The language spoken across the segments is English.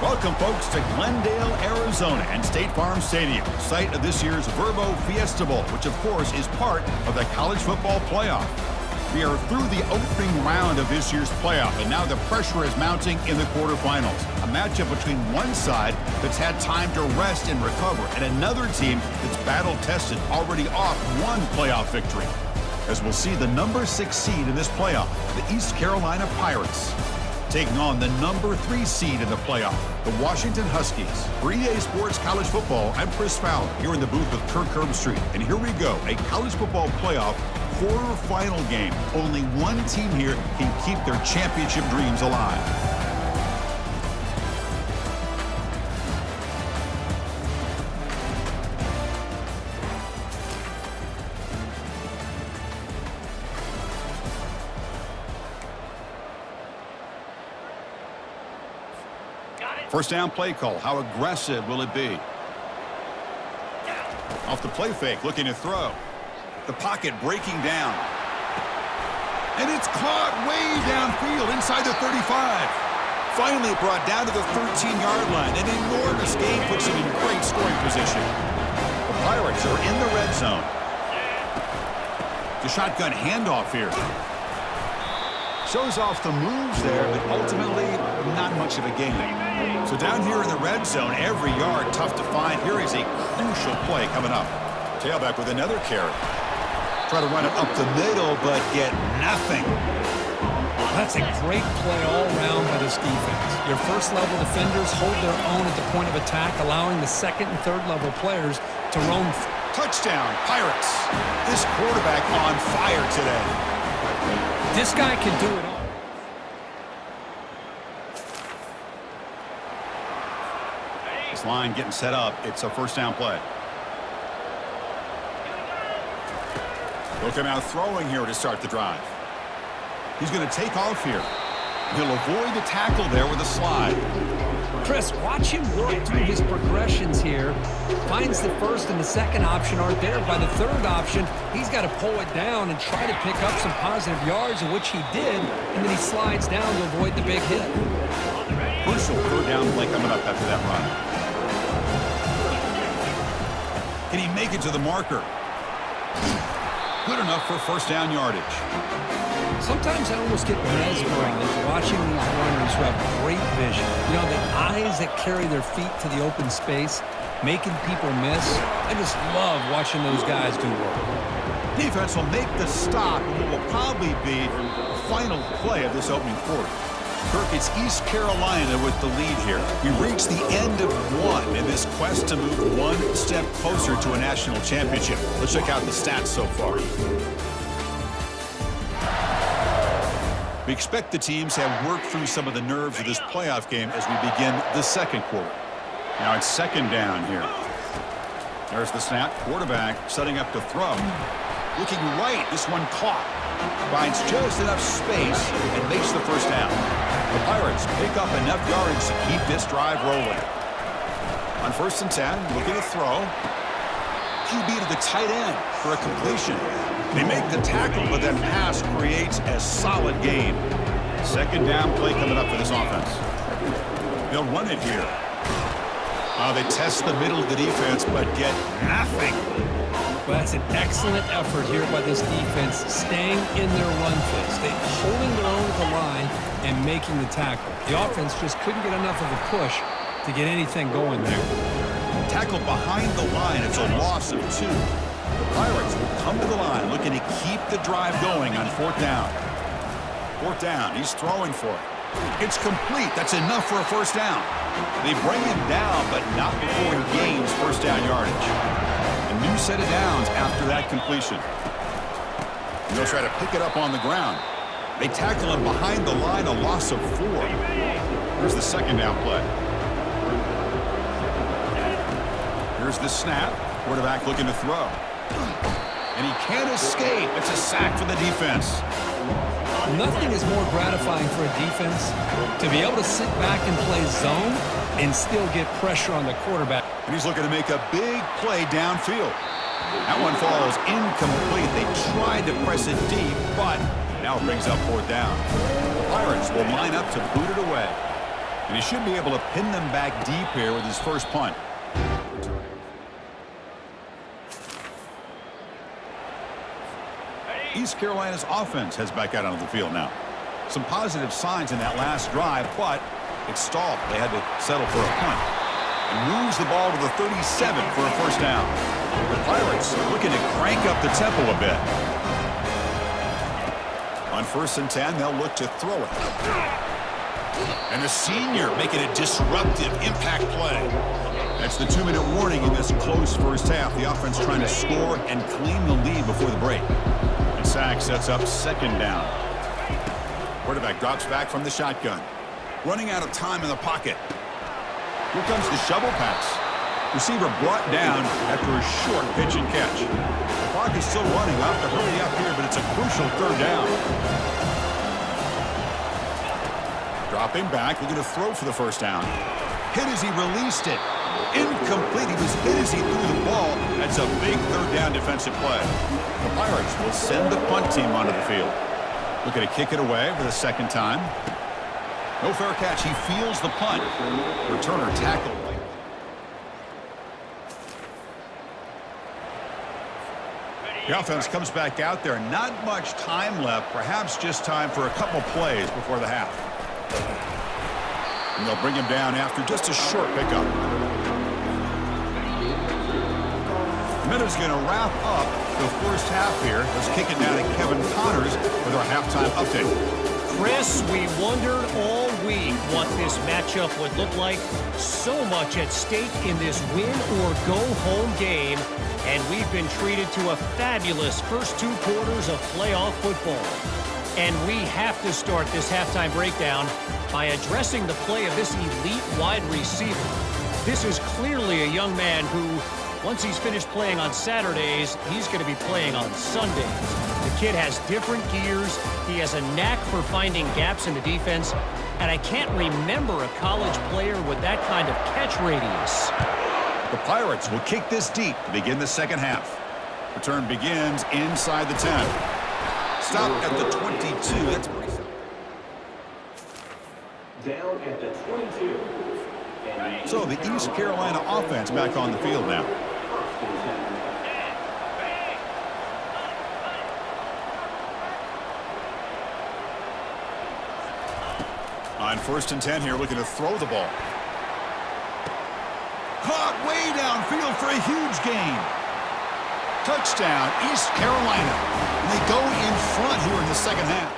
Welcome, folks, to Glendale, Arizona and State Farm Stadium, site of this year's Verbo Fiesta Bowl, which, of course, is part of the college football playoff. We are through the opening round of this year's playoff, and now the pressure is mounting in the quarterfinals. A matchup between one side that's had time to rest and recover, and another team that's battle-tested, already off one playoff victory. As we'll see the number 6 seed in this playoff, the East Carolina Pirates, taking on the number 3 seed in the playoff, the Washington Huskies. For EA Sports College Football, I'm Chris Fowler, here in the booth with Kirk Herbstreit. And here we go, a college football playoff quarterfinal game. Only one team here can keep their championship dreams alive. First down play call. How aggressive will it be? Off the play fake, looking to throw. The pocket breaking down. And it's caught way downfield inside the 35. Finally brought down to the 13-yard line. An enormous gain puts him in great scoring position. The Pirates are in the red zone. The shotgun handoff here. Shows off the moves there, but ultimately not much of a gain. So down here in the red zone, every yard tough to find. Here is a crucial play coming up. Tailback with another carry. Try to run it up the middle, but get nothing. That's a great play all around by this defense. Your first-level defenders hold their own at the point of attack, allowing the second and third-level players to roam. Touchdown, Pirates. This quarterback on fire today. This guy can do it all. This line getting set up. It's a first down play. He'll come out throwing here to start the drive. He's going to take off here. He'll avoid the tackle there with a slide. Chris, watch him work through his progressions here. Finds the first and the second option aren't there. By the third option, he's got to pull it down and try to pick up some positive yards, in which he did, and then he slides down to avoid the big hit. Crucial third down play coming up after that run. Can he make it to the marker? Good enough for first down yardage. Sometimes I almost get mesmerized watching these runners who have great vision. You know, the eyes that carry their feet to the open space, making people miss. I just love watching those guys do work. Defense will make the stop, and it will probably be the final play of this opening quarter. Kirk, it's East Carolina with the lead here. We reached the end of one in this quest to move one step closer to a national championship. Let's check out the stats so far. We expect the teams have worked through some of the nerves of this playoff game as we begin the second quarter. Now it's second down here. There's the snap. Quarterback setting up to throw. Looking right. This one caught. Finds just enough space and makes the first down. The Pirates pick up enough yards to keep this drive rolling. On first and 10, looking to throw. QB to the tight end for a completion. They make the tackle, but that pass creates a solid gain. Second down play coming up for this offense. They'll run it here. They test the middle of the defense, but get nothing. Well, that's an excellent effort here by this defense, staying in their run phase, holding their own at the line and making the tackle. The offense just couldn't get enough of a push to get anything going there. Tackle behind the line. It's a loss of 2. The Pirates will come to the line looking to keep the drive going on fourth down. Fourth down. He's throwing for it. It's complete. That's enough for a first down. They bring him down, but not before he gains first down yardage. A new set of downs after that completion. And they'll try to pick it up on the ground. They tackle him behind the line, a loss of 4. Here's the second down play. Here's the snap. Quarterback looking to throw. And he can't escape. It's a sack for the defense. Nothing is more gratifying for a defense to be able to sit back and play zone and still get pressure on the quarterback. And he's looking to make a big play downfield. That one falls incomplete. They tried to press it deep, but now it brings up fourth down. The Pirates will line up to boot it away. And he should be able to pin them back deep here with his first punt. East Carolina's offense heads back out onto the field now. Some positive signs in that last drive, but it stalled. They had to settle for a punt. And moves the ball to the 37 for a first down. The Pirates looking to crank up the tempo a bit. On 1st and 10, they'll look to throw it. And the senior making a disruptive impact play. That's the 2-minute warning in this close first half. The offense trying to score and clean the lead before the break. And sack sets up 2nd down. Quarterback drops back from the shotgun. Running out of time in the pocket. Here comes the shovel pass. Receiver brought down after a short pitch and catch. The clock is still running. I'll have to hurry up here, but it's a crucial 3rd down. Dropping back, looking to throw for the first down. Hit as he released it. Incomplete. He was hit as he threw the ball. That's a big 3rd down defensive play. The Pirates will send the punt team onto the field. Looking to kick it away for the 2nd time. No fair catch. He feels the punt. Returner tackled. The offense comes back out there. Not much time left. Perhaps just time for a couple plays before the half. And they'll bring him down after just a short pickup. Minutes going to wrap up the first half here. Let's kick it down to Kevin Connors with our halftime update. Chris, we wondered all week what this matchup would look like. So much at stake in this win-or-go-home game, and we've been treated to a fabulous first 2 quarters of playoff football. And we have to start this halftime breakdown by addressing the play of this elite wide receiver. This is clearly a young man who, once he's finished playing on Saturdays, he's going to be playing on Sundays. The kid has different gears. He has a knack for finding gaps in the defense. And I can't remember a college player with that kind of catch radius. The Pirates will kick this deep to begin the 2nd half. Return begins inside the 10. Stop at the 22. That's pretty simple. Down at the 22. So the East Carolina offense back on the field now. On 1st and 10 here, looking to throw the ball. Caught way downfield for a huge gain. Touchdown, East Carolina. And they go in front here in the 2nd half.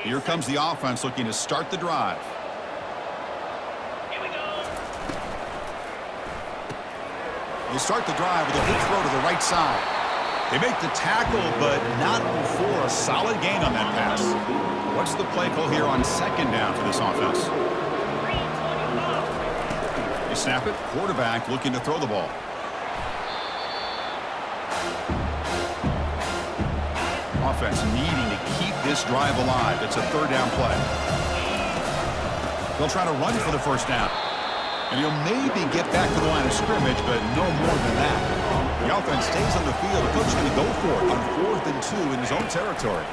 Here comes the offense looking to start the drive. Here we go. They start the drive with a big throw to the right side. They make the tackle, but not before a solid gain on that pass. What's the play call here on 2nd down for this offense? They snap it. Quarterback looking to throw the ball. Offense needing to keep this drive alive. It's a 3rd down play. They'll try to run for the first down. And he'll maybe get back to the line of scrimmage, but no more than that. The offense stays on the field. The coach is going to go for it on 4th and 2 in his own territory.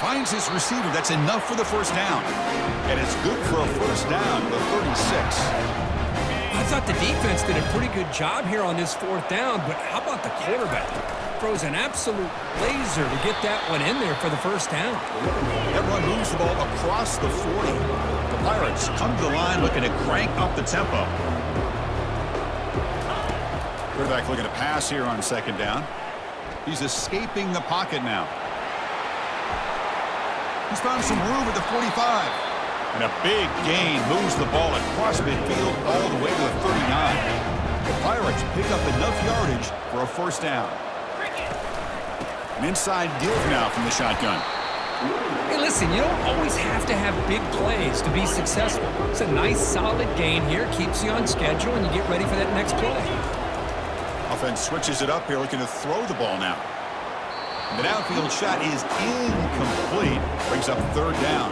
Finds his receiver. That's enough for the first down. And it's good for a first down, the 36. I thought the defense did a pretty good job here on this 4th down, but how about the quarterback? Throws an absolute laser to get that one in there for the first down. That run moves the ball across the 40. The Pirates come to the line looking to crank up the tempo. Quarterback looking to pass here on 2nd down. He's escaping the pocket now. He's found some room at the 45. And a big gain moves the ball across midfield all the way to the 39. The Pirates pick up enough yardage for a first down. An inside give now from the shotgun. Hey, listen, you don't always have to have big plays to be successful. It's a nice, solid gain here. Keeps you on schedule, and you get ready for that next play. Offense switches it up here, looking to throw the ball now. The downfield shot is incomplete. Brings up 3rd down.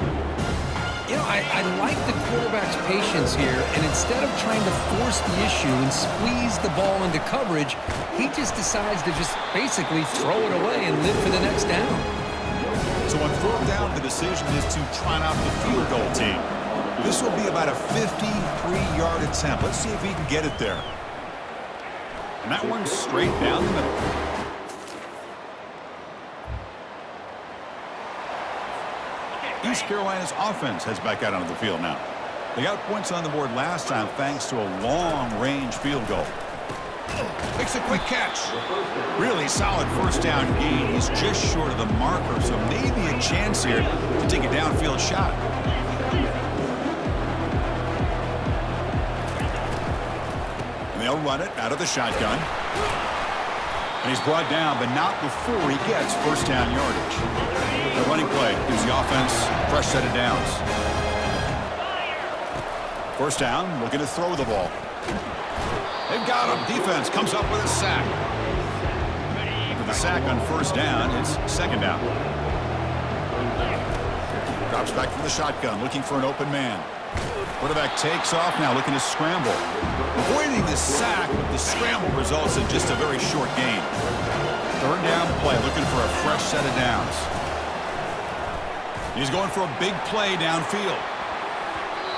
You know, I like the quarterback's patience here, and instead of trying to force the issue and squeeze the ball into coverage, he just decides to just basically throw it away and live for the next down. So on fourth down, the decision is to trot out the field goal team. This will be about a 53-yard attempt. Let's see if he can get it there. And that one's straight down the middle. East Carolina's offense heads back out onto the field now. They got points on the board last time thanks to a long-range field goal. Makes a quick catch. Really solid first down gain. He's just short of the marker, so maybe a chance here to take a downfield shot. And they'll run it out of the shotgun. And he's brought down, but not before he gets first down yardage. The running play gives the offense a fresh set of downs. First down, looking to throw the ball. They've got him. Defense comes up with a sack. After the sack on first down, it's second down. Drops back from the shotgun, looking for an open man. Quarterback takes off now, looking to scramble. Avoiding the sack, but the scramble results in just a very short gain. Third down play, looking for a fresh set of downs. He's going for a big play downfield.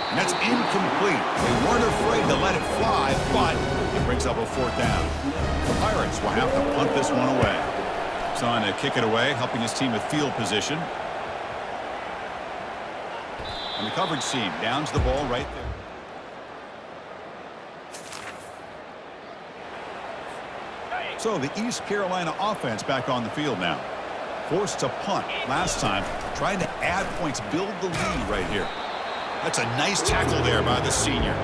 And that's incomplete. They weren't afraid to let it fly, but it brings up a fourth down. The Pirates will have to punt this one away. He's on to kick it away, helping his team with field position. And the coverage team downs the ball right there. So the East Carolina offense back on the field now. Forced to punt last time, trying to add points, build the lead right here. That's a nice tackle there by the senior.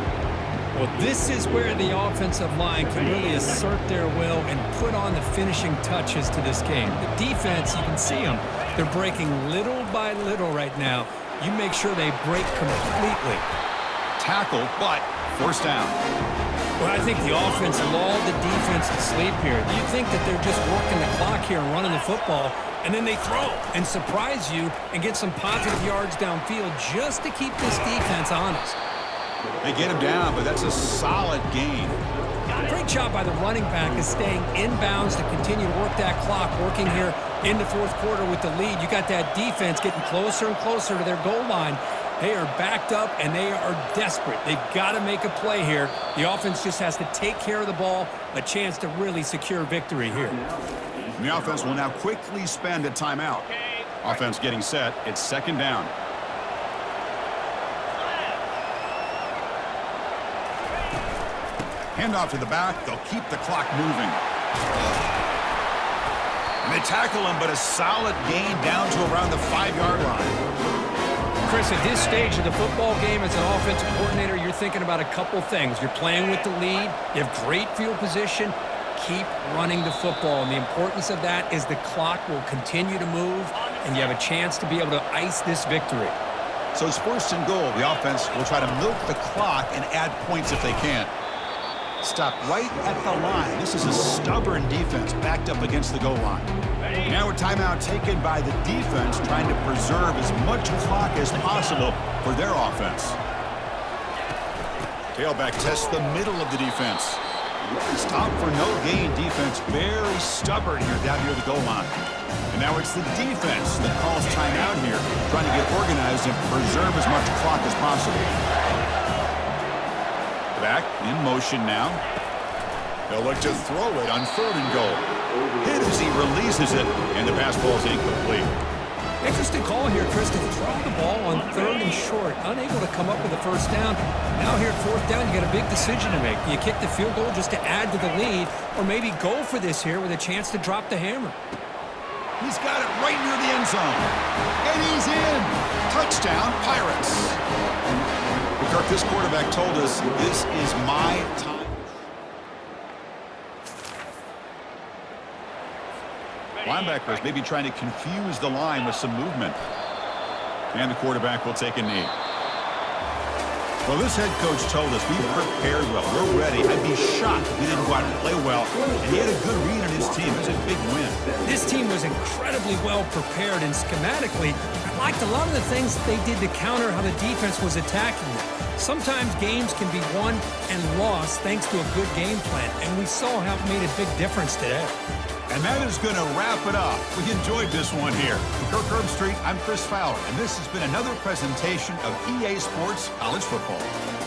Well, this is where the offensive line can really assert their will and put on the finishing touches to this game. The defense, you can see them. They're breaking little by little right now. You make sure they break completely. Tackle, but first down. Well, I think the offense lulled the defense to sleep here. You think that they're just working the clock here and running the football, and then they throw and surprise you and get some positive yards downfield just to keep this defense honest. They get him down, but that's a solid gain. Great job by the running back is staying inbounds to continue to work that clock, working here in the fourth quarter with the lead. You got that defense getting closer and closer to their goal line. They are backed up, and they are desperate. They've got to make a play here. The offense just has to take care of the ball, a chance to really secure victory here. And the offense will now quickly spend a timeout. Offense getting set. It's second down. Handoff to the back. They'll keep the clock moving. And they tackle him, but a solid gain down to around the 5-yard line. Chris, at this stage of the football game as an offensive coordinator, you're thinking about a couple things. You're playing with the lead. You have great field position. Keep running the football. And the importance of that is the clock will continue to move, and you have a chance to be able to ice this victory. So it's first and goal. The offense will try to milk the clock and add points if they can. Stop right at the line. This is a stubborn defense backed up against the goal line. Now a timeout taken by the defense, trying to preserve as much clock as possible for their offense. Tailback tests the middle of the defense. Stop for no gain defense. Very stubborn here down near the goal line. And now it's the defense that calls timeout here, trying to get organized and preserve as much clock as possible. Back in motion now. They'll look to throw it on third and goal. Hit as he releases it, and the pass ball is incomplete. Interesting call here, Chris, to throw the ball on third and short. Unable to come up with a first down. Now here at fourth down, you got a big decision to make. Do you kick the field goal just to add to the lead, or maybe go for this here with a chance to drop the hammer? He's got it right near the end zone. And he's in. Touchdown, Pirates. Kirk, this quarterback told us this is my time. Linebackers maybe trying to confuse the line with some movement. And the quarterback will take a knee. Well, this head coach told us we prepared well. We're ready. I'd be shocked if we didn't go out and play well. And he had a good read on his team. It was a big win. This team was incredibly well prepared, and schematically, I liked a lot of the things that they did to counter how the defense was attacking them. Sometimes games can be won and lost thanks to a good game plan, and we saw how it made a big difference today. And that is going to wrap it up. We enjoyed this one here. In Kirk Street, I'm Chris Fowler, and this has been another presentation of EA Sports College Football.